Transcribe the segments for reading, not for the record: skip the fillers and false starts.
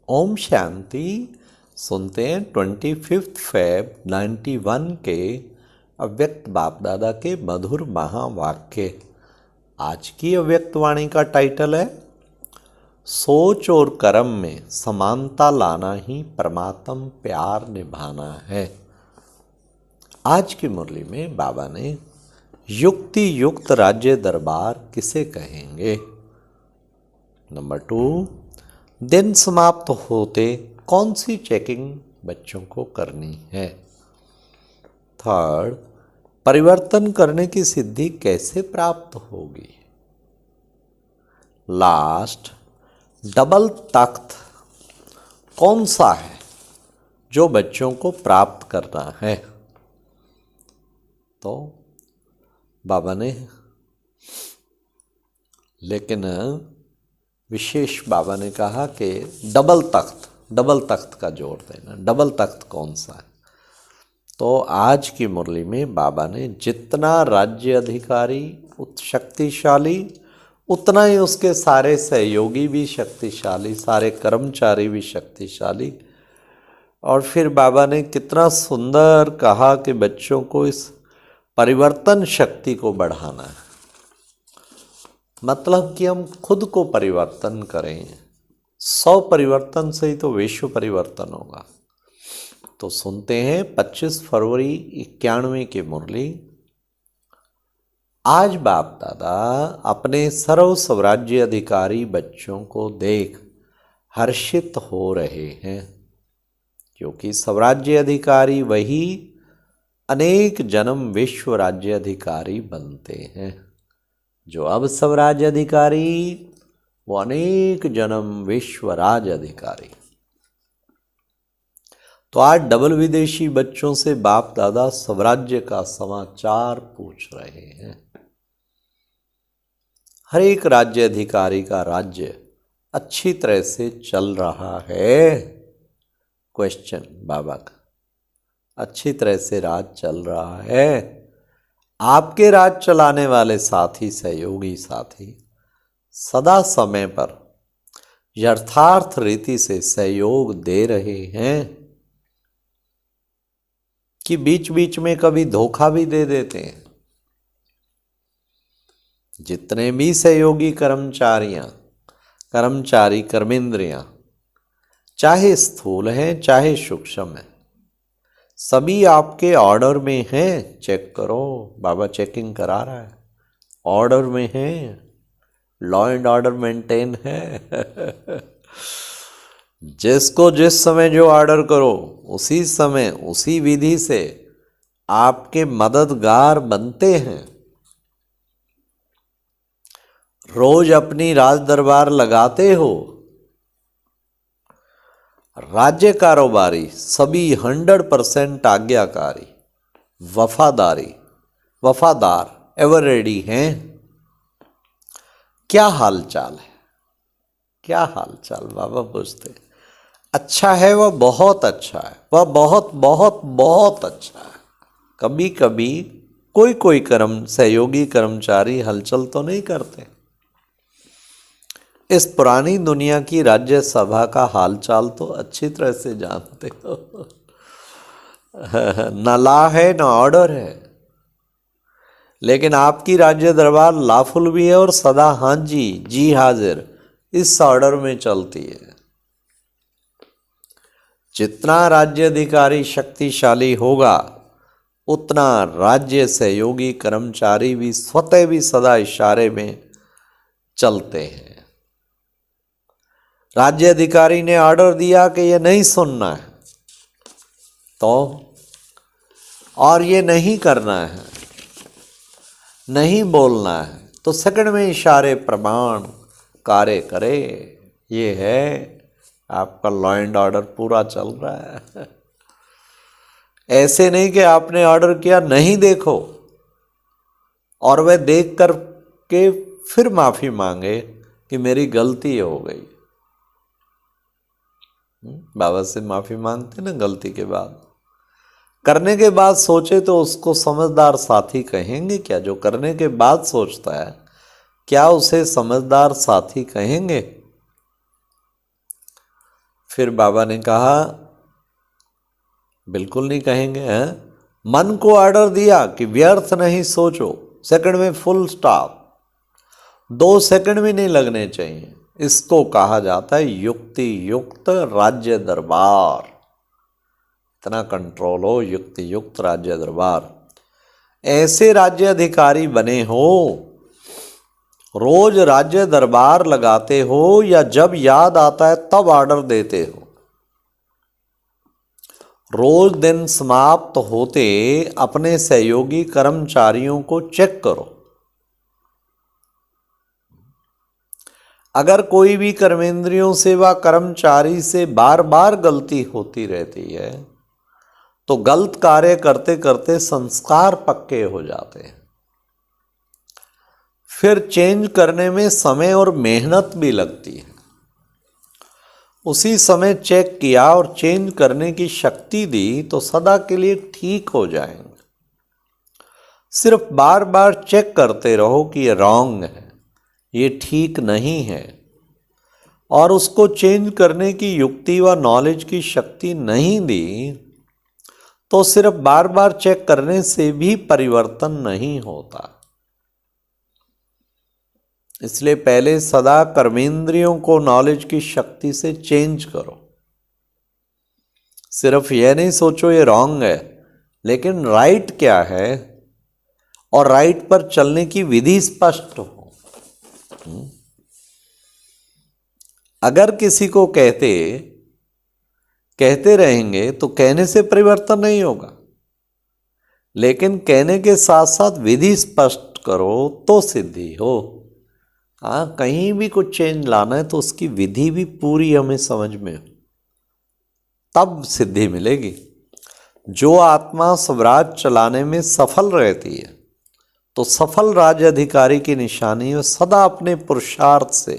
ओम शांति। सुनते हैं 25 फ़रवरी 91 के अव्यक्त बाप दादा के मधुर महावाक्य। आज की अव्यक्त वाणी का टाइटल है सोच और कर्म में समानता लाना ही परमात्म प्यार निभाना है। आज की मुरली में बाबा ने युक्ति युक्त राज्य दरबार किसे कहेंगे। नंबर 2, दिन समाप्त होते कौन सी चेकिंग बच्चों को करनी है। 3, परिवर्तन करने की सिद्धि कैसे प्राप्त होगी। लास्ट, डबल तख्त कौन सा है जो बच्चों को प्राप्त करना है। तो बाबा ने लेकिन विशेष बाबा ने कहा कि डबल तख्त का जोर देना। डबल तख्त कौन सा है। तो आज की मुरली में बाबा ने जितना राज्य अधिकारी शक्तिशाली उतना ही उसके सारे सहयोगी भी शक्तिशाली, सारे कर्मचारी भी शक्तिशाली। और फिर बाबा ने कितना सुंदर कहा कि बच्चों को इस परिवर्तन शक्ति को बढ़ाना है। मतलब कि हम खुद को परिवर्तन करें। 100 परिवर्तन से ही तो विश्व परिवर्तन होगा। तो सुनते हैं 25 फरवरी 91 की मुरली। आज बाप दादा अपने सर्व स्वराज्य अधिकारी बच्चों को देख हर्षित हो रहे हैं, क्योंकि स्वराज्य अधिकारी वही अनेक जन्म विश्व राज्य अधिकारी बनते हैं। जो अब स्वराज्य अधिकारी वो अनेक जन्म विश्व राज्य अधिकारी। तो आज डबल विदेशी बच्चों से बाप दादा स्वराज्य का समाचार पूछ रहे हैं। हर एक राज्य अधिकारी का राज्य अच्छी तरह से चल रहा है। क्वेश्चन बाबा का, अच्छी तरह से राज चल रहा है। आपके राज चलाने वाले साथी सहयोगी साथी सदा समय पर यथार्थ रीति से सहयोग दे रहे हैं कि बीच बीच में कभी धोखा भी दे देते हैं। जितने भी सहयोगी कर्मचारी कर्मेंद्रियां चाहे स्थूल हैं चाहे सूक्ष्म हैं, सभी आपके ऑर्डर में हैं। चेक करो, बाबा चेकिंग करा रहा है। ऑर्डर में हैं, लॉ एंड ऑर्डर मेंटेन है। जिसको जिस समय जो ऑर्डर करो उसी समय उसी विधि से आपके मददगार बनते हैं। रोज अपनी राज दरबार लगाते हो। राज्य कारोबारी सभी 100% आज्ञाकारी वफादार एवर रेडी हैं। क्या हालचाल है, क्या हालचाल बाबा पूछते। अच्छा है, वह बहुत अच्छा है, वह बहुत बहुत बहुत अच्छा है। कभी कभी कोई सहयोगी कर्मचारी हलचल तो नहीं करते। इस पुरानी दुनिया की राज्यसभा का हालचाल तो अच्छी तरह से जानते हो। न ला है न ऑर्डर है, लेकिन आपकी राज्य दरबार लाफुल भी है और सदा हाँ जी हाजिर इस ऑर्डर में चलती है। जितना राज्य अधिकारी शक्तिशाली होगा उतना राज्य सहयोगी कर्मचारी भी स्वतः भी सदा इशारे में चलते हैं। राज्य अधिकारी ने ऑर्डर दिया कि ये नहीं सुनना है तो, और ये नहीं करना है, नहीं बोलना है, तो सेकंड में इशारे प्रमाण कार्य करे। ये है आपका लॉ एंड ऑर्डर पूरा चल रहा है। ऐसे नहीं कि आपने ऑर्डर किया नहीं देखो और वह देख कर के फिर माफी मांगे कि मेरी गलती हो गई। बाबा से माफी मांगते ना गलती के बाद, करने के बाद सोचे तो उसको समझदार साथी कहेंगे क्या। जो करने के बाद सोचता है क्या उसे समझदार साथी कहेंगे। फिर बाबा ने कहा, बिल्कुल नहीं कहेंगे हैं। मन को ऑर्डर दिया कि व्यर्थ नहीं सोचो, सेकंड में फुल स्टॉप, 2 सेकंड भी नहीं लगने चाहिए। इसको कहा जाता है युक्ति युक्त राज्य दरबार। इतना कंट्रोल हो, युक्ति युक्त राज्य दरबार। ऐसे राज्य अधिकारी बने हो, रोज राज्य दरबार लगाते हो या जब याद आता है तब ऑर्डर देते हो। रोज दिन समाप्त होते अपने सहयोगी कर्मचारियों को चेक करो। अगर कोई भी कर्मेंद्रियों से व कर्मचारी से बार बार गलती होती रहती है तो गलत कार्य करते करते संस्कार पक्के हो जाते हैं। फिर चेंज करने में समय और मेहनत भी लगती है। उसी समय चेक किया और चेंज करने की शक्ति दी तो सदा के लिए ठीक हो जाएंगे। सिर्फ बार बार चेक करते रहो कि ये रॉन्ग है, ये ठीक नहीं है, और उसको चेंज करने की युक्ति व नॉलेज की शक्ति नहीं दी तो सिर्फ बार बार चेक करने से भी परिवर्तन नहीं होता। इसलिए पहले सदा कर्मेंद्रियों को नॉलेज की शक्ति से चेंज करो। सिर्फ यह नहीं सोचो ये रॉन्ग है, लेकिन राइट क्या है और राइट पर चलने की विधि स्पष्ट हो। अगर किसी को कहते रहेंगे तो कहने से परिवर्तन नहीं होगा, लेकिन कहने के साथ साथ विधि स्पष्ट करो तो सिद्धि हो। हाँ, कहीं भी कुछ चेंज लाना है तो उसकी विधि भी पूरी हमें समझ में हो, तब सिद्धि मिलेगी। जो आत्मा स्वराज चलाने में सफल रहती है तो सफल राज्य अधिकारी की निशानी है सदा अपने पुरुषार्थ से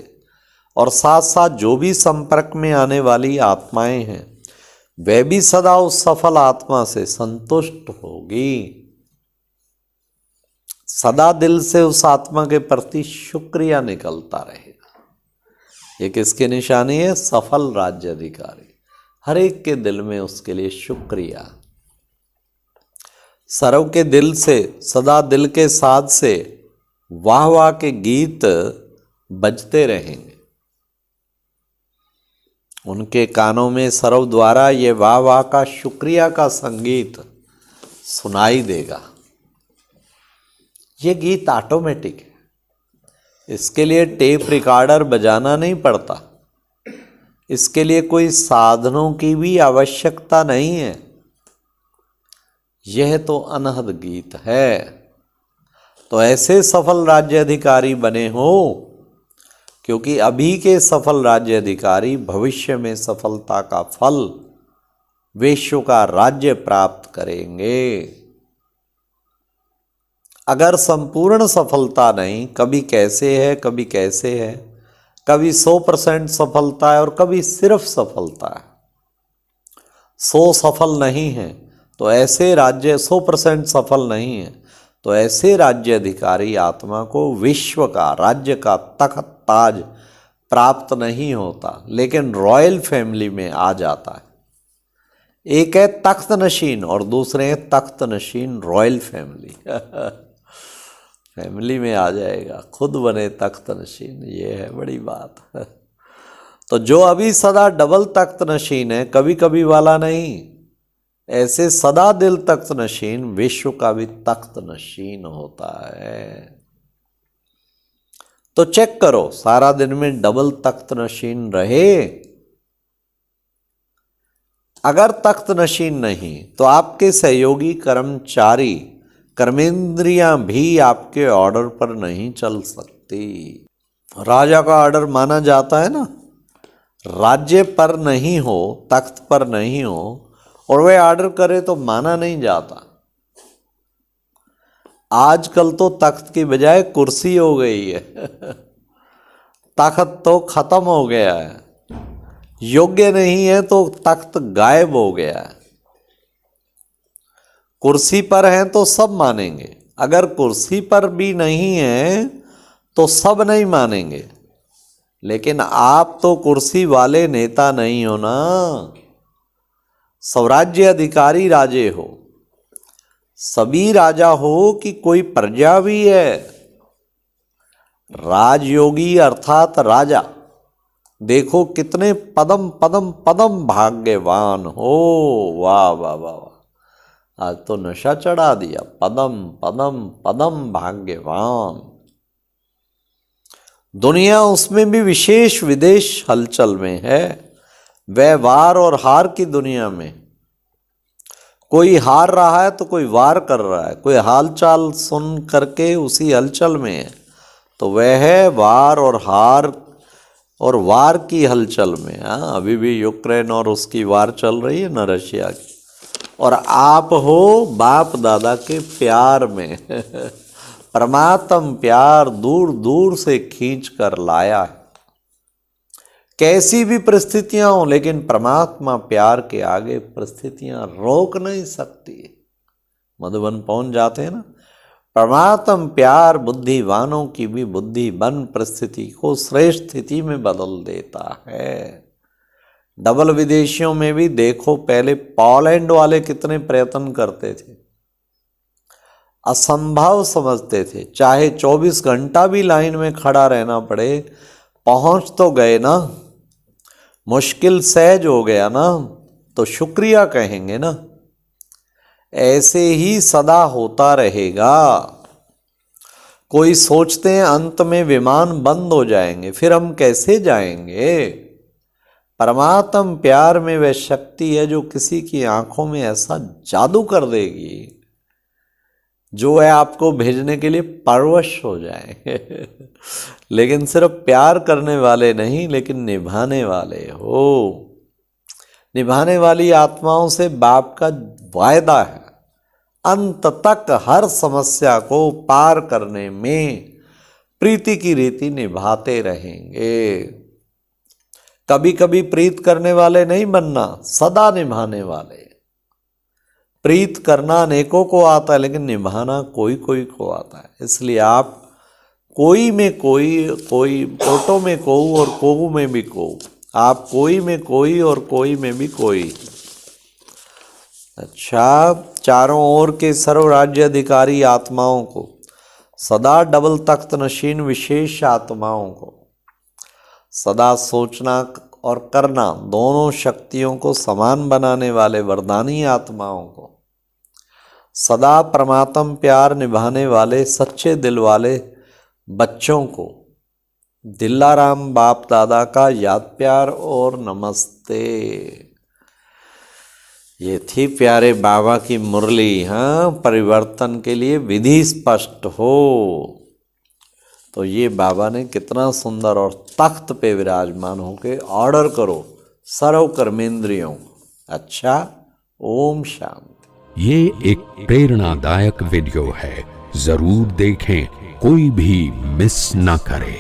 और साथ साथ जो भी संपर्क में आने वाली आत्माएं हैं वह भी सदा उस सफल आत्मा से संतुष्ट होगी। सदा दिल से उस आत्मा के प्रति शुक्रिया निकलता रहेगा। ये किसकी निशानी है? सफल राज्य अधिकारी। हर एक के दिल में उसके लिए शुक्रिया। सर्व के दिल से, सदा दिल के साथ से वाह वाह के गीत बजते रहेंगे। उनके कानों में सर्व द्वारा ये वाह वाह का, शुक्रिया का संगीत सुनाई देगा। ये गीत ऑटोमेटिक है, इसके लिए टेप रिकॉर्डर बजाना नहीं पड़ता, इसके लिए कोई साधनों की भी आवश्यकता नहीं है। यह तो अनहद गीत है। तो ऐसे सफल राज्य अधिकारी बने हो, क्योंकि अभी के सफल राज्य अधिकारी भविष्य में सफलता का फल, विश्व का राज्य प्राप्त करेंगे। अगर संपूर्ण सफलता नहीं, कभी कैसे है कभी कैसे है, कभी 100% सफलता है और कभी सिर्फ सफलता है, 100 सफल नहीं है तो ऐसे राज्य, 100% सफल नहीं है तो ऐसे राज्य अधिकारी आत्मा को विश्व का, राज्य का तख्त ताज प्राप्त नहीं होता, लेकिन रॉयल फैमिली में आ जाता है। एक है तख्त नशीन और दूसरे हैं तख्त नशीन रॉयल फैमिली। फैमिली में आ जाएगा, खुद बने तख्त नशीन, ये है बड़ी बात। तो जो अभी सदा डबल तख्त नशीन है, कभी कभी वाला नहीं, ऐसे सदा दिल तख्त नशीन विश्व का भी तख्त नशीन होता है। तो चेक करो, सारा दिन में डबल तख्त नशीन रहे। अगर तख्त नशीन नहीं तो आपके सहयोगी कर्मचारी, कर्मेंद्रियां भी आपके ऑर्डर पर नहीं चल सकती। राजा का ऑर्डर माना जाता है ना, राज्य पर नहीं हो, तख्त पर नहीं हो और वह ऑर्डर करे तो माना नहीं जाता। आजकल तो तख्त की बजाय कुर्सी हो गई है। तख्त तो खत्म हो गया है, योग्य नहीं है तो तख्त गायब हो गया है। कुर्सी पर हैं तो सब मानेंगे, अगर कुर्सी पर भी नहीं है तो सब नहीं मानेंगे। लेकिन आप तो कुर्सी वाले नेता नहीं हो ना, स्वराज्य अधिकारी राजे हो। सभी राजा हो कि कोई प्रजा भी है। राजयोगी अर्थात राजा, देखो कितने पदम पदम पदम भाग्यवान हो। वाह वाह वाह वाह, आज तो नशा चढ़ा दिया। पदम पदम पदम भाग्यवान। दुनिया उसमें भी विशेष विदेश हलचल में है, व्यवहार और हार की दुनिया में। कोई हार रहा है तो कोई वार कर रहा है, कोई हालचाल सुन करके उसी हलचल में है, तो वह है वार और हार और वार की हलचल में। हाँ, अभी भी यूक्रेन और उसकी वार चल रही है ना, रशिया की। और आप हो बाप दादा के प्यार में परमात्म प्यार दूर दूर से खींच कर लाया है। कैसी भी परिस्थितियां हो, लेकिन परमात्मा प्यार के आगे परिस्थितियां रोक नहीं सकती। मधुबन पहुंच जाते हैं ना। परमात्म प्यार बुद्धिवानों की भी बुद्धि बन परिस्थिति को श्रेष्ठ स्थिति में बदल देता है। डबल विदेशियों में भी देखो, पहले पोलैंड वाले कितने प्रयत्न करते थे, असंभव समझते थे। चाहे 24 घंटा भी लाइन में खड़ा रहना पड़े, पहुंच तो गए ना। मुश्किल सहज हो गया ना, तो शुक्रिया कहेंगे ना। ऐसे ही सदा होता रहेगा। कोई सोचते हैं अंत में विमान बंद हो जाएंगे, फिर हम कैसे जाएंगे। परमात्म प्यार में वह शक्ति है जो किसी की आंखों में ऐसा जादू कर देगी, जो है आपको भेजने के लिए परवश हो जाए लेकिन सिर्फ प्यार करने वाले नहीं, लेकिन निभाने वाले हो। निभाने वाली आत्माओं से बाप का वायदा है, अंत तक हर समस्या को पार करने में प्रीति की रीति निभाते रहेंगे। कभी कभी प्रीत करने वाले नहीं बनना, सदा निभाने वाले। प्रीत करना अनेकों को आता है, लेकिन निभाना कोई कोई को आता है। इसलिए आप कोई में कोई, कोई कोटो में कोऊ और कोऊ में भी कोऊ, आप कोई में कोई और कोई में भी कोई। अच्छा, चारों ओर के सर्व राज्य अधिकारी आत्माओं को, सदा डबल तख्त नशीन विशेष आत्माओं को, सदा सोचना और करना दोनों शक्तियों को समान बनाने वाले वरदानी आत्माओं को, सदा परमात्म प्यार निभाने वाले सच्चे दिल वाले बच्चों को दिलाराम बाप दादा का याद प्यार और नमस्ते। ये थी प्यारे बाबा की मुरली। हाँ, परिवर्तन के लिए विधि स्पष्ट हो। तो ये बाबा ने कितना सुंदर, और तख्त पे विराजमान होके ऑर्डर करो सर्व कर्मेंद्रियों। अच्छा, ओम शांति। ये एक प्रेरणादायक वीडियो है, जरूर देखें, कोई भी मिस ना करे।